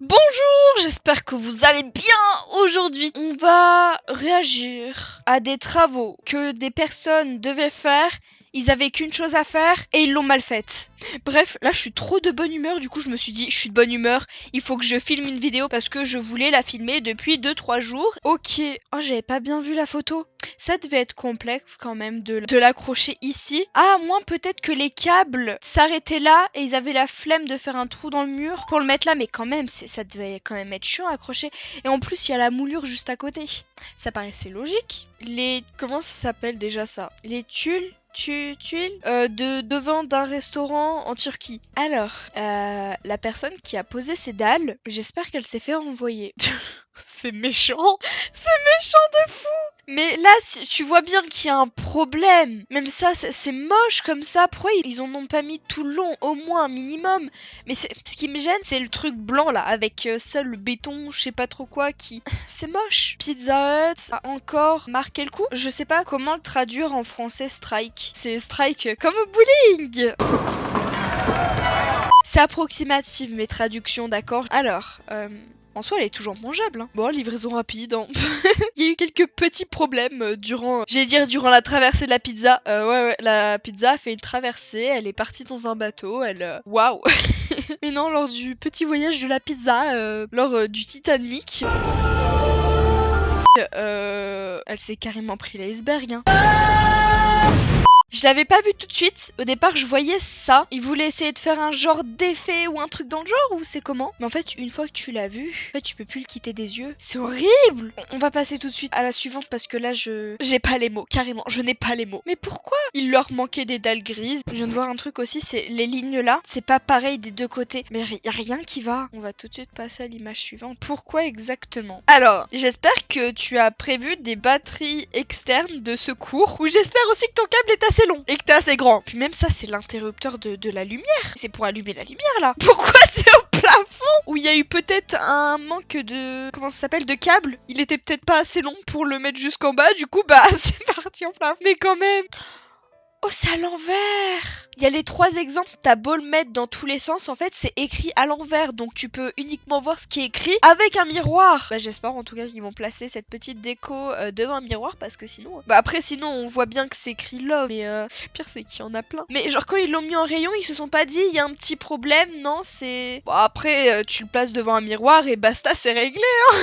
Bonjour, j'espère que vous allez bien. Aujourd'hui, on va réagir à des travaux que des personnes devaient faire. Ils avaient qu'une chose à faire et ils l'ont mal faite. Bref, là je suis trop de bonne humeur, du coup je me suis dit je suis de bonne humeur, il faut que je filme une vidéo parce que je voulais la filmer depuis 2-3 jours. Ok, oh j'avais pas bien vu la photo. Ça devait être complexe quand même de l'accrocher ici. Ah, moins peut-être que les câbles s'arrêtaient là et ils avaient la flemme de faire un trou dans le mur pour le mettre là, mais quand même, ça devait quand même être chiant à accrocher. Et en plus, il y a la moulure juste à côté. Ça paraissait logique. Comment ça s'appelle déjà ça? Les tuiles de devant d'un restaurant en Turquie. Alors, la personne qui a posé ces dalles, j'espère qu'elle s'est fait renvoyer. C'est méchant, c'est méchant de fou. Mais là, tu vois bien qu'il y a un problème. Même ça, c'est moche comme ça. Pourquoi ils en ont pas mis tout le long, au moins un minimum? Mais ce qui me gêne, c'est le truc blanc là, avec ça, le béton, je sais pas trop quoi, qui... C'est moche. Pizza Hut a encore marqué le coup. Je sais pas comment le traduire en français, strike. C'est strike comme au bowling. C'est approximatif mes traductions, d'accord? Alors, en soi, elle est toujours mangeable. Hein. Bon, livraison rapide. Hein. Il y a eu quelques petits problèmes durant la traversée de la pizza. Ouais, la pizza a fait une traversée. Elle est partie dans un bateau. Waouh. Mais non, lors du petit voyage de la pizza, lors du Titanic, elle s'est carrément pris l'iceberg. Hein. Je l'avais pas vu tout de suite. Au départ, je voyais ça. Il voulait essayer de faire un genre d'effet ou un truc dans le genre, ou c'est comment? Mais en fait, une fois que tu l'as vu, en fait, tu peux plus le quitter des yeux. C'est horrible! On va passer tout de suite à la suivante parce que là, j'ai pas les mots. Carrément, je n'ai pas les mots. Mais pourquoi? Il leur manquait des dalles grises. Je viens de voir un truc aussi, c'est les lignes là. C'est pas pareil des deux côtés. Mais y a rien qui va. On va tout de suite passer à l'image suivante. Pourquoi exactement? Alors, j'espère que tu as prévu des batteries externes de secours. Ou j'espère aussi que ton câble est assez long et que t'es assez grand. Puis même ça, c'est l'interrupteur de la lumière. C'est pour allumer la lumière là. Pourquoi c'est au plafond? Où il y a eu peut-être un manque de... Comment ça s'appelle? De câble. Il était peut-être pas assez long pour le mettre jusqu'en bas. Du coup, bah c'est parti en plafond. Mais quand même... Oh, c'est à l'envers! Il y a les 3 exemples, t'as beau le mettre dans tous les sens, en fait c'est écrit à l'envers, donc tu peux uniquement voir ce qui est écrit avec un miroir. Bah j'espère en tout cas qu'ils vont placer cette petite déco devant un miroir, parce que sinon... Bah après sinon on voit bien que c'est écrit love, mais pire c'est qu'il y en a plein. Mais genre quand ils l'ont mis en rayon, ils se sont pas dit il y a un petit problème, non c'est... Bon après tu le places devant un miroir et basta, c'est réglé hein.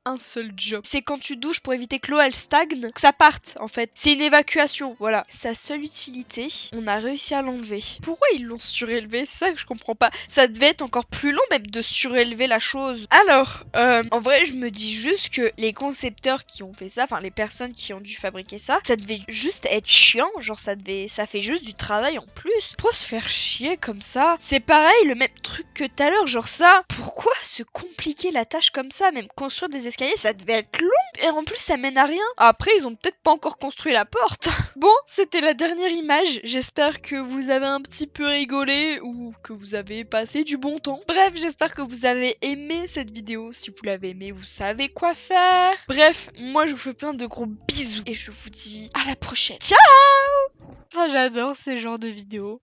Un seul job. C'est quand tu douches pour éviter que l'eau elle stagne, que ça parte en fait. C'est une évacuation, voilà. Sa seule utilité, on a réussi à l'enlever. Pourquoi ils l'ont surélevé? C'est ça que je comprends pas. Ça devait être encore plus long même de surélever la chose. Alors, en vrai je me dis juste que les concepteurs qui ont fait ça, enfin les personnes qui ont dû fabriquer ça, ça devait juste être chiant, genre ça fait juste du travail en plus. Pourquoi se faire chier comme ça? C'est pareil, le même truc que tout à l'heure, genre ça. Pourquoi se compliquer la tâche comme ça? Même construire des escaliers, ça devait être long. Et en plus ça mène à rien. Après ils ont peut-être pas encore construit la porte. Bon, c'était la dernière image. J'espère que vous avez un petit peu rigolé ou que vous avez passé du bon temps. Bref, j'espère que vous avez aimé cette vidéo. Si vous l'avez aimé, vous savez quoi faire. Bref, moi je vous fais plein de gros bisous et je vous dis à la prochaine. Ciao! Ah, j'adore ces genres de vidéos.